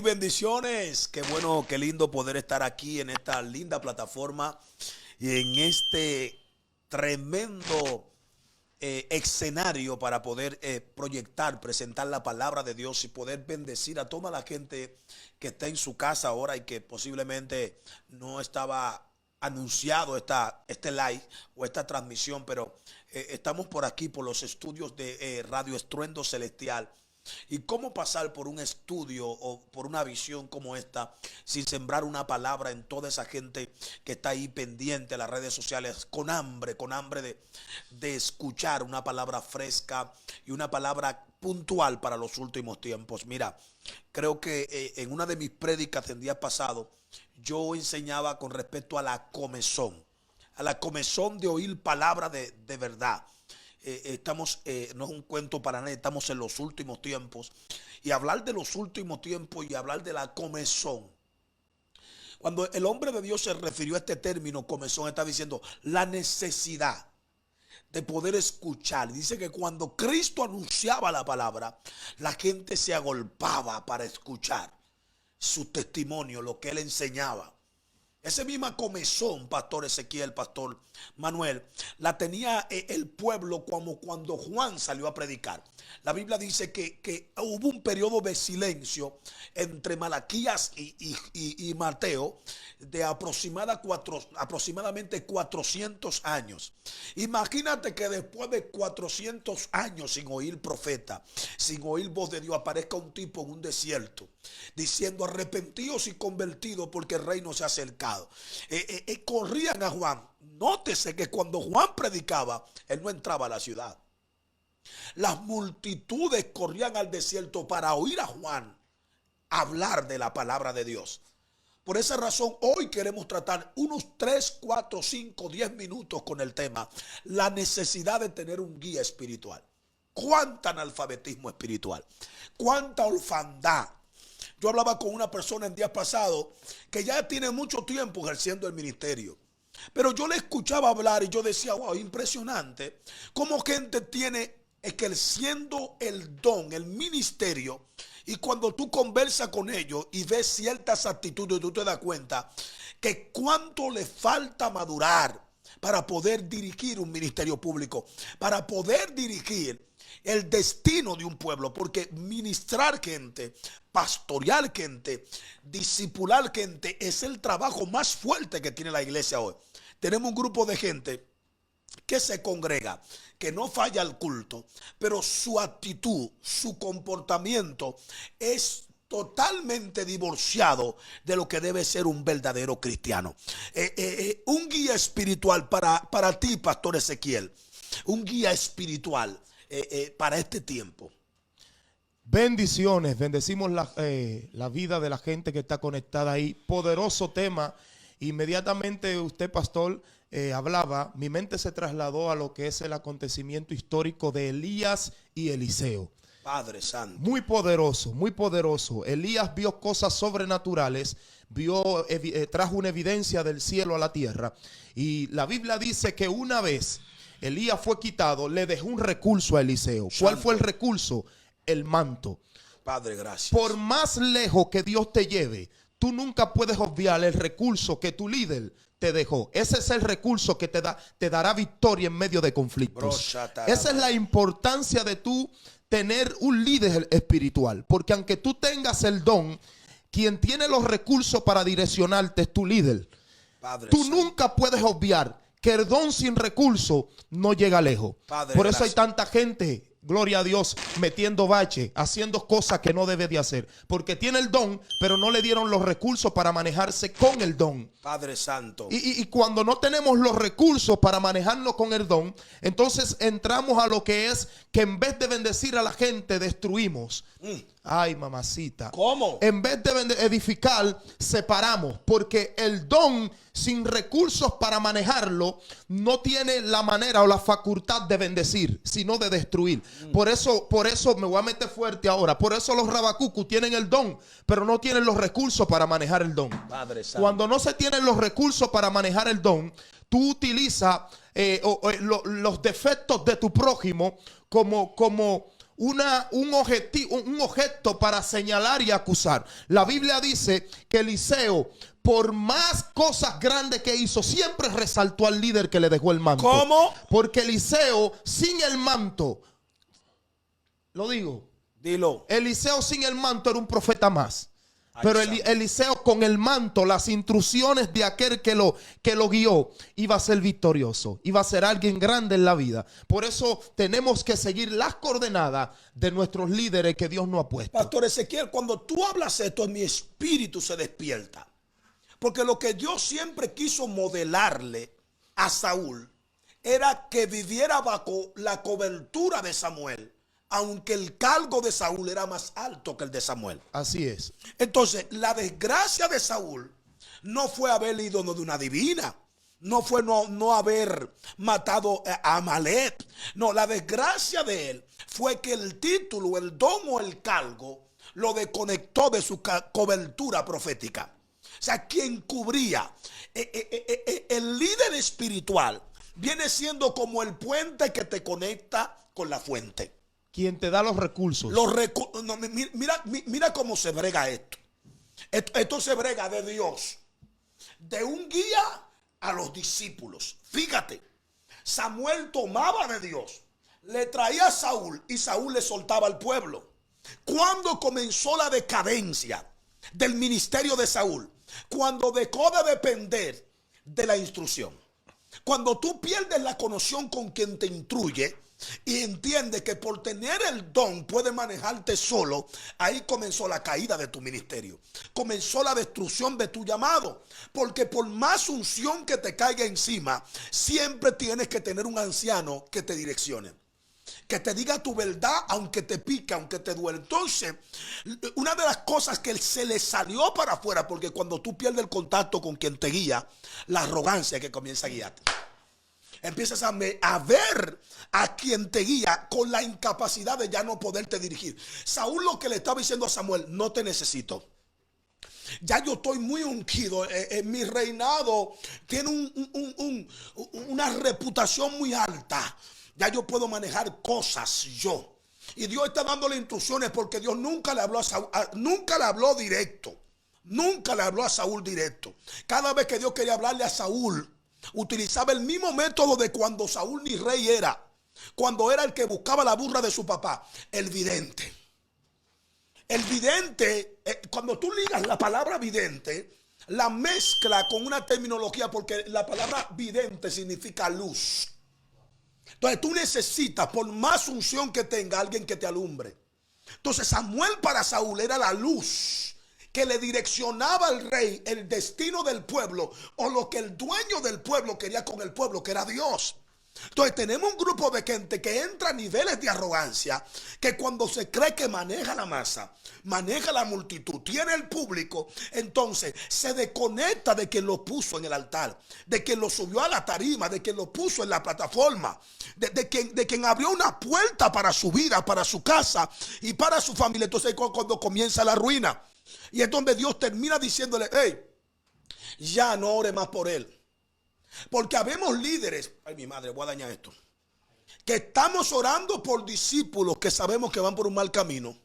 bendiciones. Qué bueno, qué lindo poder estar aquí en esta linda plataforma y en este tremendo escenario para poder proyectar, presentar la palabra de Dios y poder bendecir a toda la gente que está en su casa ahora y que posiblemente no estaba anunciado este live o esta transmisión, pero estamos por aquí, por los estudios de Radio Estruendo Celestial. Y cómo pasar por un estudio o por una visión como esta sin sembrar una palabra en toda esa gente que está ahí pendiente a las redes sociales con hambre de escuchar una palabra fresca y una palabra puntual para los últimos tiempos. Mira, creo que en una de mis prédicas del día pasado yo enseñaba con respecto a la comezón de oír palabra de verdad. Estamos, no es un cuento para nadie, estamos en los últimos tiempos. Y hablar de los últimos tiempos y hablar de la comezón. Cuando el hombre de Dios se refirió a este término, comezón, está diciendo la necesidad de poder escuchar. Dice que cuando Cristo anunciaba la palabra, la gente se agolpaba para escuchar su testimonio, lo que él enseñaba. Esa misma comezón, pastor Ezequiel, pastor Manuel, la tenía el pueblo como cuando Juan salió a predicar. La Biblia dice que hubo un periodo de silencio entre Malaquías y Mateo de aproximadamente 400 años. Imagínate que después de 400 años sin oír profeta, sin oír voz de Dios, aparezca un tipo en un desierto diciendo arrepentidos y convertidos porque el reino se ha acercado. Corrían a Juan. Nótese que cuando Juan predicaba, él no entraba a la ciudad. Las multitudes corrían al desierto para oír a Juan hablar de la palabra de Dios. Por esa razón, hoy queremos tratar unos 3, 4, 5, 10 minutos con el tema, la necesidad de tener un guía espiritual. ¿Cuánto analfabetismo espiritual? ¿Cuánta orfandad? Yo hablaba con una persona el día pasado que ya tiene mucho tiempo ejerciendo el ministerio. Pero yo le escuchaba hablar y yo decía, wow, impresionante cómo gente tiene ejerciendo el don, el ministerio. Y cuando tú conversas con ellos y ves ciertas actitudes, tú te das cuenta que cuánto le falta madurar para poder dirigir un ministerio público, para poder dirigir el destino de un pueblo, porque ministrar gente, pastorear gente, discipular gente es el trabajo más fuerte que tiene la iglesia hoy. Tenemos un grupo de gente que se congrega, que no falla el culto, pero su actitud, su comportamiento es totalmente divorciado de lo que debe ser un verdadero cristiano. Un guía espiritual para ti, pastor Ezequiel, un guía espiritual para este tiempo. Bendiciones, bendecimos la vida de la gente que está conectada ahí. Poderoso tema. Inmediatamente usted, pastor, hablaba, mi mente se trasladó a lo que es el acontecimiento histórico de Elías y Eliseo. Padre Santo. Muy poderoso, muy poderoso. Elías vio cosas sobrenaturales, trajo una evidencia del cielo a la tierra. Y la Biblia dice que una vez Elías fue quitado, le dejó un recurso a Eliseo. ¿Cuál fue el recurso? El manto. Padre, gracias. Por más lejos que Dios te lleve, tú nunca puedes obviar el recurso que tu líder te dejó. Ese es el recurso que te dará victoria en medio de conflictos. Esa es la importancia de tú tener un líder espiritual. Porque aunque tú tengas el don, quien tiene los recursos para direccionarte es tu líder. Padre tú Santo. Nunca puedes obviar que el don sin recursos no llega lejos. Padre, por eso gracias. hay tanta gente, gloria a Dios, metiendo bache, haciendo cosas que no debe de hacer. Porque tiene el don, pero no le dieron los recursos para manejarse con el don. Padre Santo. Y cuando no tenemos los recursos para manejarnos con el don, entonces entramos a lo que es que en vez de bendecir a la gente, destruimos. Ay, mamacita. ¿Cómo? En vez de edificar, separamos. Porque el don sin recursos para manejarlo no tiene la manera o la facultad de bendecir, sino de destruir. Por eso me voy a meter fuerte ahora. Por eso los rabacucus tienen el don, pero no tienen los recursos para manejar el don. Padre Santo. Cuando no se tienen los recursos para manejar el don, tú utilizas los defectos de tu prójimo como un objeto para señalar y acusar. La Biblia dice que Eliseo, por más cosas grandes que hizo, siempre resaltó al líder que le dejó el manto. ¿Cómo? Porque Eliseo sin el manto, lo digo, dilo. Eliseo sin el manto era un profeta más. Pero Eliseo con el manto, las instrucciones de aquel que lo guió, iba a ser victorioso, iba a ser alguien grande en la vida. Por eso tenemos que seguir las coordenadas de nuestros líderes que Dios nos ha puesto. Pastor Ezequiel, cuando tú hablas esto, en mi espíritu se despierta. Porque lo que Dios siempre quiso modelarle a Saúl era que viviera bajo la cobertura de Samuel, aunque el cargo de Saúl era más alto que el de Samuel. Así es. Entonces, la desgracia de Saúl no fue haber ido de una divina, no fue no haber matado a Amalek. No, la desgracia de él fue que el título, el don o el cargo lo desconectó de su cobertura profética. O sea, quien cubría el líder espiritual viene siendo como el puente que te conecta con la fuente. Quien te da los recursos. Mira cómo se brega esto. Esto se brega de Dios. De un guía a los discípulos. Fíjate, Samuel tomaba de Dios, le traía a Saúl y Saúl le soltaba al pueblo. Cuando comenzó la decadencia del ministerio de Saúl, cuando dejó de depender de la instrucción, cuando tú pierdes la conexión con quien te instruye y entiendes que por tener el don puedes manejarte solo, ahí comenzó la caída de tu ministerio, comenzó la destrucción de tu llamado, porque por más unción que te caiga encima, siempre tienes que tener un anciano que te direccione, que te diga tu verdad, aunque te pique, aunque te duele. Entonces, una de las cosas que se le salió para afuera, porque cuando tú pierdes el contacto con quien te guía, la arrogancia que comienza a guiarte. Empiezas a ver a quien te guía con la incapacidad de ya no poderte dirigir. Saúl lo que le estaba diciendo a Samuel: no te necesito. Ya yo estoy muy ungido. Mi reinado tiene una reputación muy alta. Ya yo puedo manejar cosas yo. Y Dios está dándole instrucciones porque Dios nunca le habló a Saúl, nunca le habló directo. Nunca le habló a Saúl directo. Cada vez que Dios quería hablarle a Saúl, utilizaba el mismo método de cuando Saúl ni rey era. Cuando era el que buscaba la burra de su papá. El vidente. El vidente, cuando tú ligas la palabra vidente, la mezcla con una terminología, porque la palabra vidente significa luz. Entonces tú necesitas, por más unción que tenga, alguien que te alumbre. Entonces Samuel para Saúl era la luz que le direccionaba al rey el destino del pueblo, o lo que el dueño del pueblo quería con el pueblo, que era Dios. Entonces tenemos un grupo de gente que entra a niveles de arrogancia, que cuando se cree que maneja la masa, maneja la multitud, tiene el público, entonces se desconecta de quien lo puso en el altar, de quien lo subió a la tarima, de quien lo puso en la plataforma, de quien abrió una puerta para su vida, para su casa y para su familia. Entonces es cuando comienza la ruina. Y es donde Dios termina diciéndole: hey, ya no ore más por él. Porque habemos líderes, ay mi madre, voy a dañar esto, que estamos orando por discípulos que sabemos que van por un mal camino,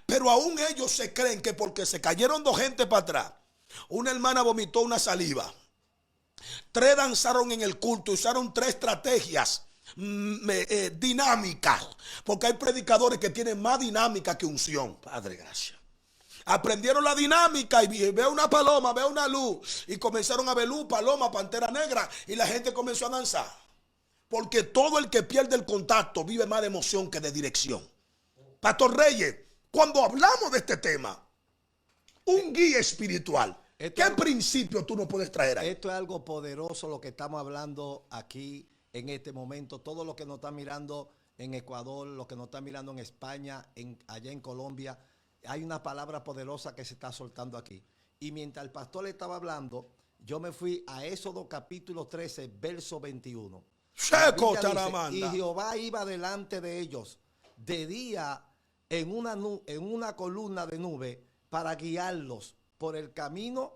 pero aún ellos se creen que porque se cayeron dos gente para atrás, una hermana vomitó una saliva, 3 danzaron en el culto, usaron 3 estrategias dinámicas, porque hay predicadores que tienen más dinámica que unción. Padre, gracias. Aprendieron la dinámica y veo una paloma, veo una luz, y comenzaron a ver luz, paloma, pantera negra, y la gente comenzó a danzar. Porque todo el que pierde el contacto vive más de emoción que de dirección. Pastor Reyes, cuando hablamos de este tema, un guía espiritual, ¿qué principio tú no puedes traer ahí? Esto es algo poderoso lo que estamos hablando aquí en este momento. Todo lo que nos están mirando en Ecuador, lo que nos están mirando en España, allá en Colombia, hay una palabra poderosa que se está soltando aquí. Y mientras el pastor le estaba hablando, yo me fui a Éxodo capítulo 13, verso 21. Dice, y Jehová iba delante de ellos de día en una columna de nube para guiarlos por el camino,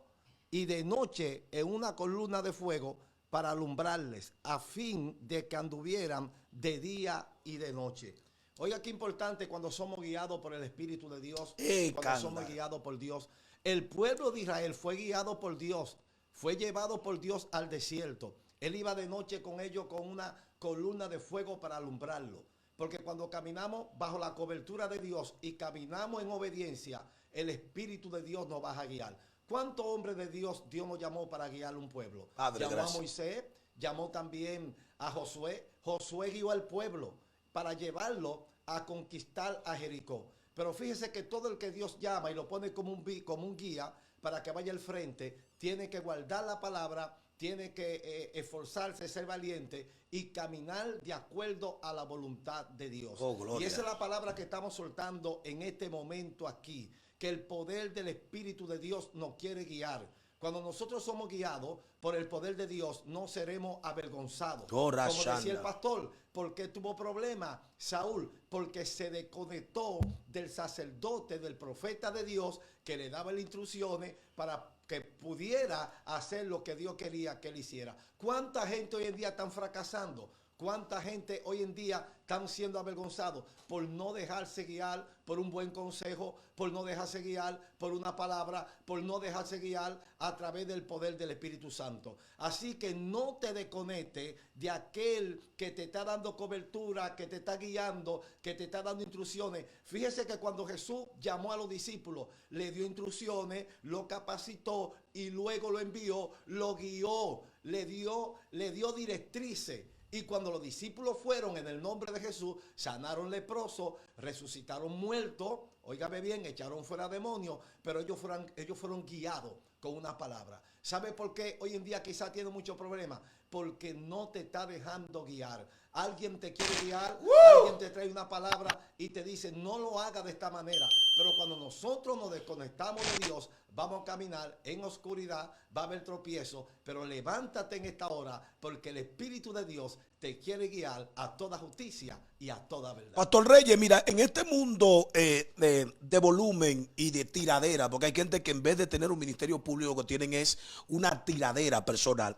y de noche en una columna de fuego para alumbrarles, a fin de que anduvieran de día y de noche. Oiga qué importante cuando somos guiados por el Espíritu de Dios, cuando somos guiados por Dios. El pueblo de Israel fue guiado por Dios, fue llevado por Dios al desierto. Él iba de noche con ellos con una columna de fuego para alumbrarlo. Porque cuando caminamos bajo la cobertura de Dios y caminamos en obediencia, el Espíritu de Dios nos va a guiar. ¿Cuántos hombres de Dios nos llamó para guiar un pueblo? Padre, llamó gracias. a Moisés, llamó también a Josué. Josué guió al pueblo para llevarlo a conquistar a Jericó. Pero fíjese que todo el que Dios llama y lo pone como un guía para que vaya al frente, tiene que guardar la palabra, tiene que esforzarse, ser valiente y caminar de acuerdo a la voluntad de Dios. Oh, y esa es la palabra que estamos soltando en este momento aquí, que el poder del Espíritu de Dios nos quiere guiar. Cuando nosotros somos guiados por el poder de Dios, no seremos avergonzados. Como decía el pastor, ¿por qué tuvo problemas Saúl? Porque se desconectó del sacerdote, del profeta de Dios, que le daba las instrucciones para que pudiera hacer lo que Dios quería que él hiciera. ¿Cuánta gente hoy en día están fracasando? ¿Cuánta gente hoy en día están siendo avergonzados por no dejarse guiar por un buen consejo, por no dejarse guiar por una palabra, por no dejarse guiar a través del poder del Espíritu Santo? Así que no te desconectes de aquel que te está dando cobertura, que te está guiando, que te está dando instrucciones. Fíjese que cuando Jesús llamó a los discípulos, le dio instrucciones, lo capacitó y luego lo envió, lo guió, le dio directrices. Y cuando los discípulos fueron en el nombre de Jesús, sanaron leprosos, resucitaron muertos, óigame bien, echaron fuera demonios, pero ellos fueron guiados con una palabra. ¿Sabe por qué hoy en día quizás tiene muchos problemas? Porque no te está dejando guiar. Alguien te quiere guiar, alguien te trae una palabra y te dice, no lo haga de esta manera. Pero cuando nosotros nos desconectamos de Dios, vamos a caminar en oscuridad, va a haber tropiezo, pero levántate en esta hora porque el Espíritu de Dios te quiere guiar a toda justicia y a toda verdad. Pastor Reyes, mira, en este mundo de volumen y de tiradera, porque hay gente que en vez de tener un ministerio público, lo que tienen es una tiradera personal.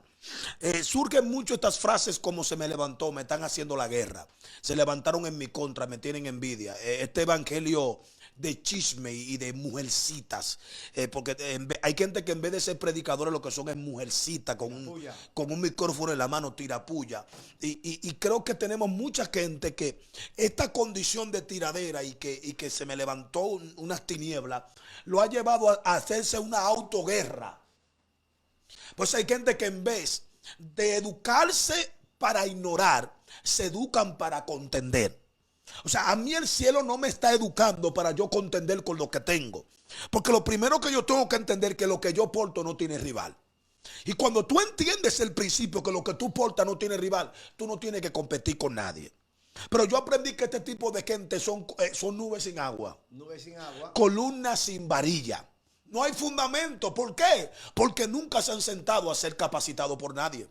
Surgen mucho estas frases como se me levantó, me están haciendo la guerra, se levantaron en mi contra, me tienen envidia. Este evangelio de chisme y de mujercitas, porque hay gente que en vez de ser predicadores lo que son es mujercitas con un micrófono en la mano, tirapulla, y creo que tenemos mucha gente que esta condición de tiradera y que se me levantó unas tinieblas lo ha llevado a hacerse una autoguerra. Pues hay gente que en vez de educarse para ignorar, se educan para contender. O sea, a mí el cielo no me está educando para yo contender con lo que tengo. Porque lo primero que yo tengo que entender es que lo que yo porto no tiene rival. Y cuando tú entiendes el principio que lo que tú portas no tiene rival, tú no tienes que competir con nadie. Pero yo aprendí que este tipo de gente son nubes sin agua. Nubes sin agua. Columnas sin varilla. No hay fundamento. ¿Por qué? Porque nunca se han sentado a ser capacitados por nadie.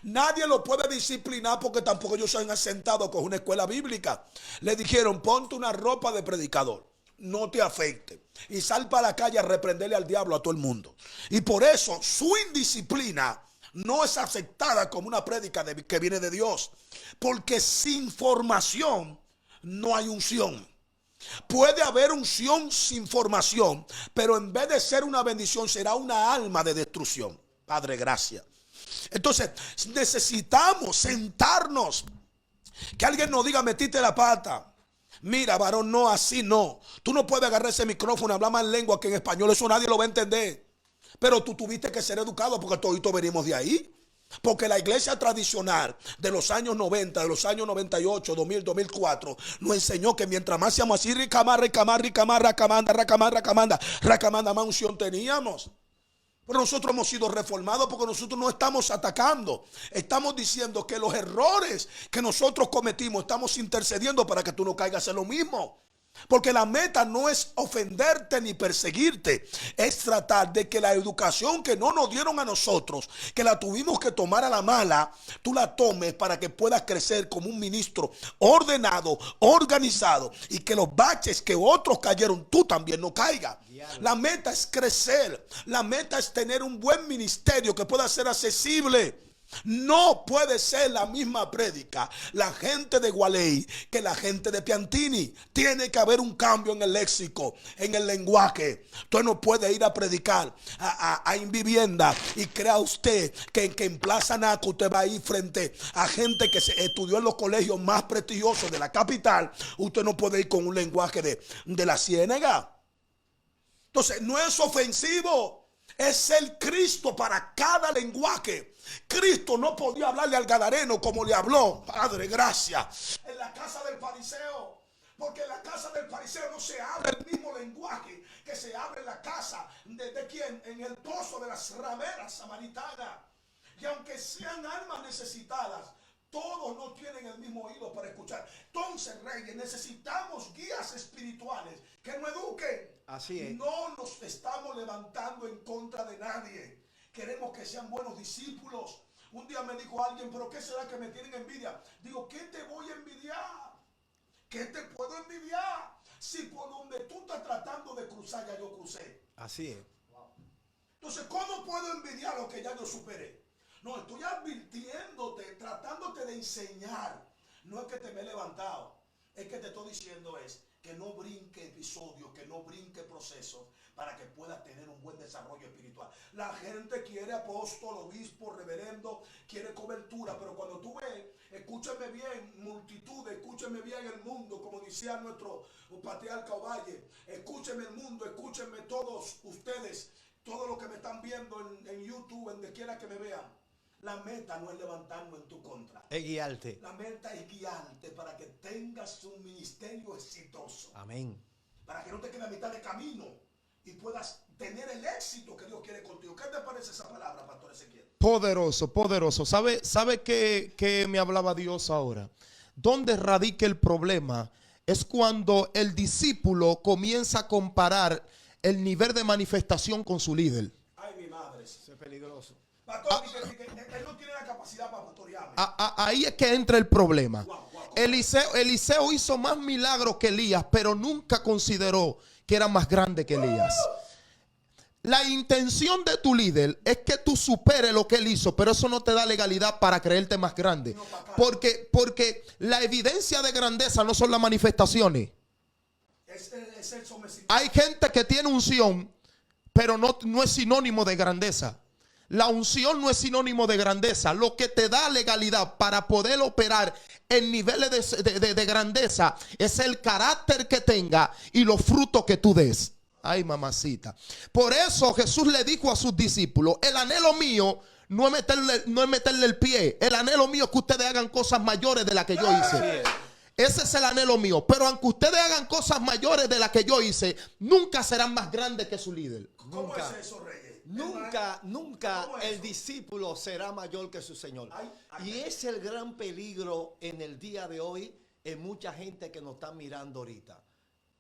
Nadie lo puede disciplinar porque tampoco ellos se han sentado con una escuela bíblica. Le dijeron, ponte una ropa de predicador, no te afecte, y sal para la calle a reprenderle al diablo a todo el mundo. Y por eso su indisciplina no es aceptada como una prédica que viene de Dios. Porque sin formación no hay unción. Puede haber unción sin formación, pero en vez de ser una bendición será una alma de destrucción. Padre, gracias. Entonces necesitamos sentarnos, que alguien nos diga, metiste la pata. Mira, varón, no, así no. Tú no puedes agarrar ese micrófono y hablar más en lengua que en español. Eso nadie lo va a entender. Pero tú tuviste que ser educado porque todos venimos de ahí. Porque la iglesia tradicional de los años 90, de los años 98, 2000, 2004, nos enseñó que mientras más seamos así, racamanda, más unción teníamos. Pero nosotros hemos sido reformados porque nosotros no estamos atacando. Estamos diciendo que los errores que nosotros cometimos, estamos intercediendo para que tú no caigas en lo mismo. Porque la meta no es ofenderte ni perseguirte, es tratar de que la educación que no nos dieron a nosotros, que la tuvimos que tomar a la mala, tú la tomes para que puedas crecer como un ministro ordenado, organizado, y que los baches que otros cayeron, tú también no caigas. La meta es crecer, la meta es tener un buen ministerio que pueda ser accesible. No puede ser la misma prédica la gente de Gualey que la gente de Piantini. Tiene que haber un cambio en el léxico, en el lenguaje. Usted no puede ir a predicar a Invivienda y crea usted que en Plaza Naco usted va a ir frente a gente que se estudió en los colegios más prestigiosos de la capital. Usted no puede ir con un lenguaje de la Ciénega. Entonces no es ofensivo. Es el Cristo para cada lenguaje. Cristo no podía hablarle al gadareno como le habló, Padre, gracias, en la casa del fariseo. Porque en la casa del fariseo no se habla el mismo lenguaje que se habla en la casa de quien, en el pozo de las rameras samaritanas. Y aunque sean almas necesitadas, todos no tienen el mismo oído para escuchar. Entonces, reyes, necesitamos guías espirituales que nos eduquen. Así es. No nos estamos levantando en contra de nadie. Queremos que sean buenos discípulos. Un día me dijo alguien, pero ¿qué será que me tienen envidia? Digo, ¿qué te voy a envidiar? ¿Qué te puedo envidiar? Si por donde tú estás tratando de cruzar ya yo crucé. Así es. Entonces, ¿cómo puedo envidiar lo que ya yo superé? No, estoy advirtiéndote, tratándote de enseñar. No es que te me he levantado. Es que te estoy diciendo que no brinque episodios, que no brinque procesos para que puedas tener un buen desarrollo espiritual. La gente quiere apóstol, obispo, reverendo, quiere cobertura, pero cuando tú ves, escúchame bien, multitud, escúchame bien el mundo, como decía nuestro patriarca Ovalle, escúcheme el mundo, escúchenme todos ustedes, todos los que me están viendo en YouTube, en donde quiera que me vean. La meta no es levantarnos en tu contra. Es guiarte. La meta es guiarte para que tengas un ministerio exitoso. Amén. Para que no te quede a mitad de camino y puedas tener el éxito que Dios quiere contigo. ¿Qué te parece esa palabra, Pastor Ezequiel? Poderoso, poderoso. ¿Sabe qué me hablaba Dios ahora? ¿Dónde radica el problema? Es cuando el discípulo comienza a comparar el nivel de manifestación con su líder. Ay, mi madre. Eso es peligroso. Pastor, él no tiene la capacidad para pastorearme. Ahí es que entra el problema. Eliseo hizo más milagros que Elías, pero nunca consideró que era más grande que Elías. La intención de tu líder es que tú superes lo que él hizo, pero eso no te da legalidad para creerte más grande. Porque la evidencia de grandeza no son las manifestaciones. Es el sometimiento. Hay gente que tiene unción, pero no es sinónimo de grandeza. La unción no es sinónimo de grandeza. Lo que te da legalidad para poder operar en niveles de grandeza es el carácter que tenga y los frutos que tú des. Ay, mamacita. Por eso Jesús le dijo a sus discípulos, el anhelo mío no es meterle el pie. El anhelo mío es que ustedes hagan cosas mayores de las que yo hice. Ese es el anhelo mío. Pero aunque ustedes hagan cosas mayores de las que yo hice, nunca serán más grandes que su líder. ¿Cómo es eso, Reyes? Nunca el discípulo será mayor que su Señor. Y es el gran peligro en el día de hoy en mucha gente que nos está mirando ahorita.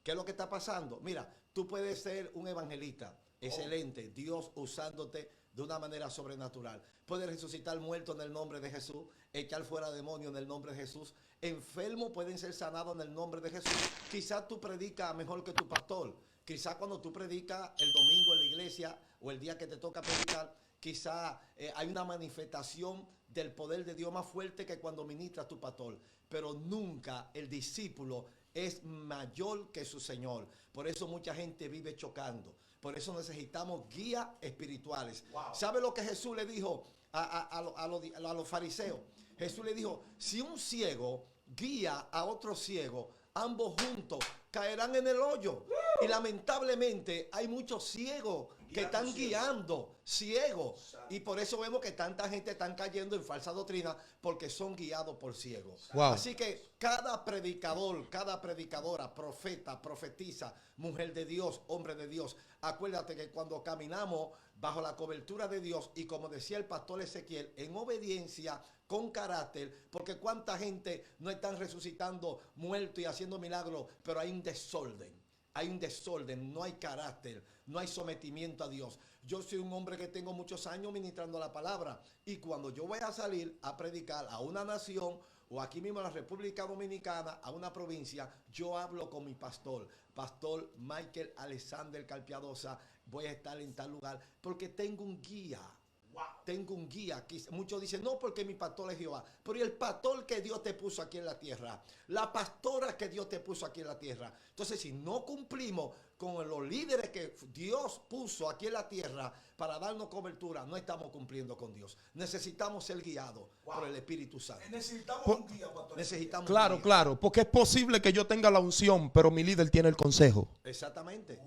¿Qué es lo que está pasando? Mira, tú puedes ser un evangelista excelente, Dios usándote de una manera sobrenatural. Puedes resucitar muertos en el nombre de Jesús, echar fuera demonios en el nombre de Jesús. Enfermos pueden ser sanados en el nombre de Jesús. Quizás tú predicas mejor que tu pastor. Quizás cuando tú predicas el domingo en la iglesia o el día que te toca predicar, quizás hay una manifestación del poder de Dios más fuerte que cuando ministras tu pastor. Pero nunca el discípulo es mayor que su Señor. Por eso mucha gente vive chocando. Por eso necesitamos guías espirituales. Wow. ¿Sabe lo que Jesús le dijo a los fariseos? Jesús le dijo, si un ciego guía a otro ciego, ambos juntos caerán en el hoyo. Y lamentablemente hay muchos ciegos que están guiando ciegos. Y por eso vemos que tanta gente está cayendo en falsa doctrina porque son guiados por ciegos. Wow. Así que cada predicador, cada predicadora, profeta, profetisa, mujer de Dios, hombre de Dios, acuérdate que cuando caminamos bajo la cobertura de Dios y como decía el pastor Ezequiel, en obediencia, con carácter, porque cuánta gente no están resucitando muertos y haciendo milagros, pero hay un desorden. Hay un desorden, no hay carácter, no hay sometimiento a Dios. Yo soy un hombre que tengo muchos años ministrando la palabra y cuando yo voy a salir a predicar a una nación o aquí mismo en la República Dominicana, a una provincia, yo hablo con mi pastor, Pastor Michael Alexander Carpiadosa, voy a estar en tal lugar porque tengo un guía. Tengo un guía aquí. Muchos dicen, no, porque mi pastor es Jehová. Pero ¿y el pastor que Dios te puso aquí en la tierra? La pastora que Dios te puso aquí en la tierra. Entonces, si no cumplimos con los líderes que Dios puso aquí en la tierra para darnos cobertura, no estamos cumpliendo con Dios. Necesitamos ser guiados por el Espíritu Santo. Necesitamos un guía, pastor. Necesitamos Claro, un guía. claro, porque es posible que yo tenga la unción, pero mi líder tiene el consejo. Exactamente.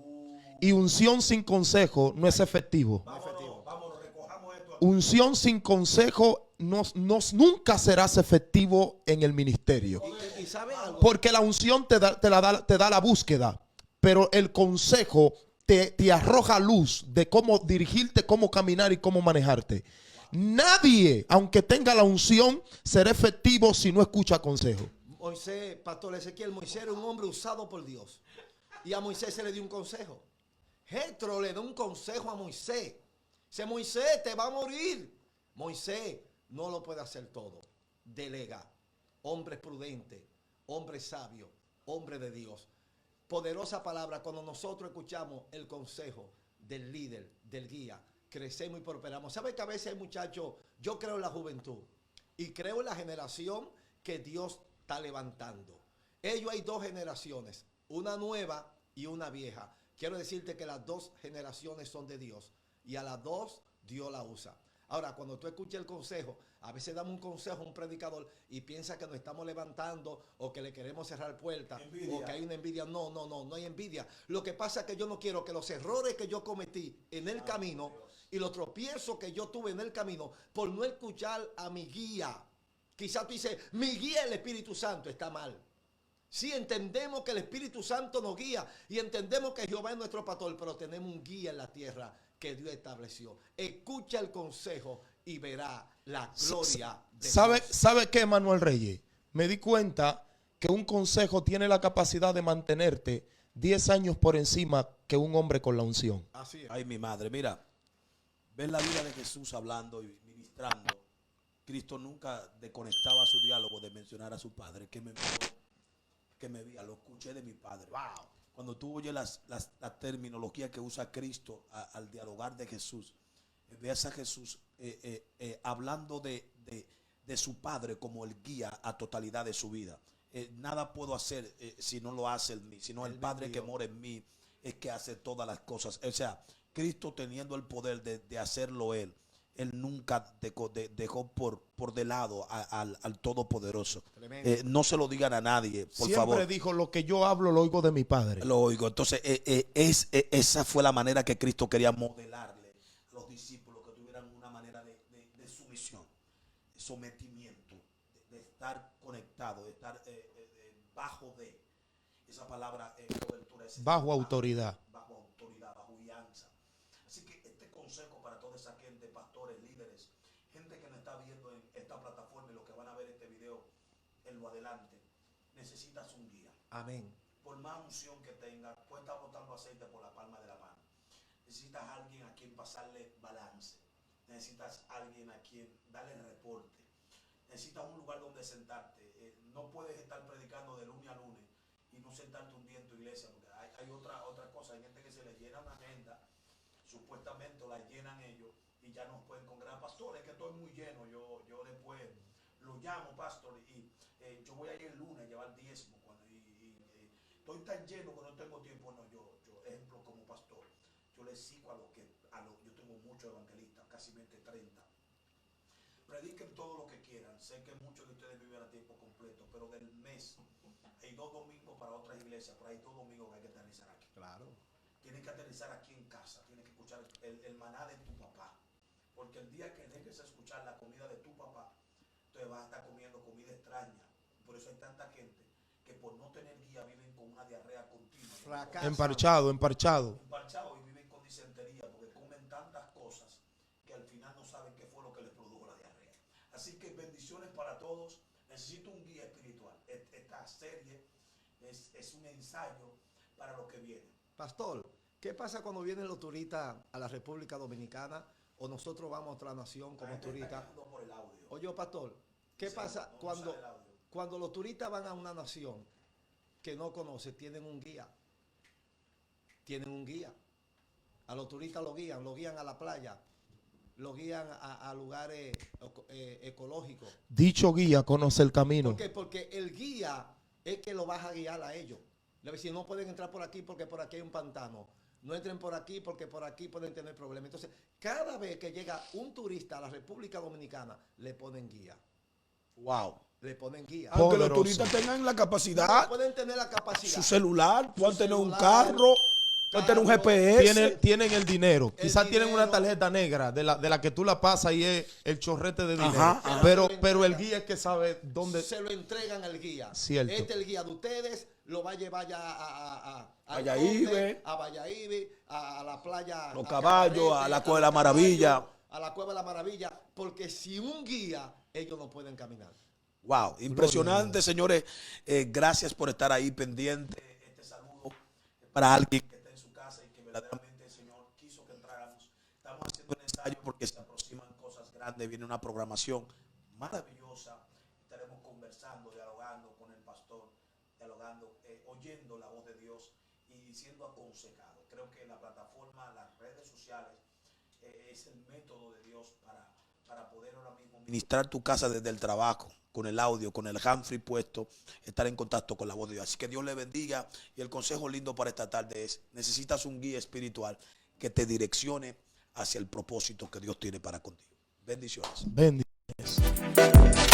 Y unción sin consejo no es efectivo. Vámonos, recojamos esto. Unción sin consejo nunca serás efectivo en el ministerio. Y ¿sabe algo? Porque la unción te da la búsqueda, pero el consejo te arroja luz de cómo dirigirte, cómo caminar y cómo manejarte. Nadie, aunque tenga la unción, será efectivo si no escucha consejo. Moisés, pastor Ezequiel, Moisés era un hombre usado por Dios. Y a Moisés se le dio un consejo. Jetro le dio un consejo a Moisés. Dice, Moisés, te va a morir. Moisés no lo puede hacer todo. Delega. Hombre prudente, hombre sabio, hombre de Dios. Poderosa palabra. Cuando nosotros escuchamos el consejo del líder, del guía, crecemos y prosperamos. ¿Sabe que a veces hay muchachos? Yo creo en la juventud y creo en la generación que Dios está levantando. Ellos hay dos generaciones, una nueva y una vieja. Quiero decirte que las dos generaciones son de Dios y a las dos Dios la usa. Ahora, cuando tú escuchas el consejo, a veces damos un consejo a un predicador y piensa que nos estamos levantando o que le queremos cerrar puertas o que hay una envidia. No hay envidia. Lo que pasa es que yo no quiero que los errores que yo cometí en el camino y los tropiezos que yo tuve en el camino por no escuchar a mi guía. Quizás tú dices, mi guía el Espíritu Santo, está mal. Sí, entendemos que el Espíritu Santo nos guía y entendemos que Jehová es nuestro pastor, pero tenemos un guía en la tierra que Dios estableció. Escucha el consejo y verá la gloria de Dios. ¿Sabe qué, Manuel Reyes? Me di cuenta que un consejo tiene la capacidad de mantenerte 10 años por encima que un hombre con la unción. Así es. Ay, mi madre, mira, ves la vida de Jesús hablando y ministrando. Cristo nunca desconectaba su diálogo de mencionar a su padre, que me veía, lo escuché de mi padre. Wow. Cuando tú oyes la terminología que usa Cristo al dialogar de Jesús, veas a Jesús hablando de su padre como el guía a totalidad de su vida. Nada puedo hacer si no lo hace en mí, sino el Padre que mora en mí es que hace todas las cosas. O sea, Cristo teniendo el poder de hacerlo Él nunca dejó por de lado al Todopoderoso. No se lo digan a nadie, por favor. Siempre dijo, lo que yo hablo lo oigo de mi padre. Lo oigo. Entonces, esa fue la manera que Cristo quería modelarle a los discípulos, que tuvieran una manera de sumisión, de sometimiento, de estar conectado, de estar bajo de esa palabra cobertura. Bajo autoridad. Bajo autoridad, bajo guianza. Así que este consejo para toda esa gente, pastores, líderes, gente que nos está viendo en esta plataforma y los que van a ver este video en lo adelante, necesitas un guía. Amén. Por más unción que tenga, puede estar botando aceite por la palma de la mano. Necesitas a alguien a quien pasarle balance. Necesitas a alguien a quien darle reporte. Necesitas un lugar donde sentarte. No puedes estar predicando de lunes a lunes y no sentarte un día en tu iglesia, porque hay otra cosa. Hay gente que se le llena una agenda, supuestamente la llenan ellos y ya no pueden congregar. Pastor, es que estoy muy lleno. Yo después lo llamo, pastor, y yo voy a ir el lunes a llevar diezmo. Estoy tan lleno que no tengo tiempo. No, yo ejemplo, como pastor, yo le sigo yo tengo muchos evangelistas, casi 30. Prediquen todo lo que quieran. Sé que muchos de ustedes viven a tiempo completo, pero del mes hay 2 domingos para otras iglesias, pero hay 2 domingos que hay que aterrizar aquí. Claro. Tienes que aterrizar aquí en casa, tienes que escuchar el maná de tu papá, porque el día que dejes de escuchar la comida de tu papá, te vas a estar comiendo comida extraña. Por eso hay tanta gente que por no tener guía viven con una diarrea continua. Fracasan. Emparchado. Y viven con disentería porque comen tantas cosas que al final no saben qué fue lo que les produjo la diarrea. Así que bendiciones para todos. Necesito un guía espiritual. Esta serie es un ensayo para lo que viene. Pastor, ¿qué pasa cuando vienen los turistas a la República Dominicana o nosotros vamos a otra nación como turistas? Oye, pastor, ¿qué pasa cuando los turistas van a una nación que no conoce? Tienen un guía. Tienen un guía. A los turistas lo guían a la playa. lo guían a lugares ecológicos. Dicho guía conoce el camino. ¿Por qué? Porque el guía es que lo vas a guiar a ellos. Le va a decir, no pueden entrar por aquí porque por aquí hay un pantano. No entren por aquí porque por aquí pueden tener problemas. Entonces, cada vez que llega un turista a la República Dominicana, le ponen guía. Wow. Le ponen guía. Aunque Poderoso. los turistas tengan la capacidad, No pueden tener la capacidad. su celular, pueden tener un celular, carro, pueden tener un GPS. Tienen el dinero. El Quizás tienen una dinero. tarjeta negra de la que tú la pasas y es el chorrete de dinero. Ajá, ajá. Pero el guía es que sabe dónde. Se lo entregan al guía. Cierto. Este es el guía de ustedes, lo va a llevar ya a Valladolid, a Valladolid, a la playa. Los a caballos, Cabarete, a la Cueva de la los Maravilla. caballos, a la Cueva de la Maravilla, porque sin un guía, ellos no pueden caminar. Wow, impresionante, señores. Gracias por estar ahí pendiente. Este saludo para alguien que está en su casa y que verdaderamente el Señor quiso que entráramos. Estamos haciendo un ensayo porque se aproximan cosas grandes. Viene una programación maravillosa. Estaremos conversando, dialogando con el pastor, dialogando, oyendo la voz de Dios y siendo aconsejado. Creo que la plataforma, las redes sociales, es el método de Dios para poder ahora mismo ministrar tu casa desde el trabajo, con el audio, con el handfree puesto, estar en contacto con la voz de Dios. Así que Dios le bendiga, y el consejo lindo para esta tarde es: necesitas un guía espiritual que te direccione hacia el propósito que Dios tiene para contigo. Bendiciones. Bendiciones.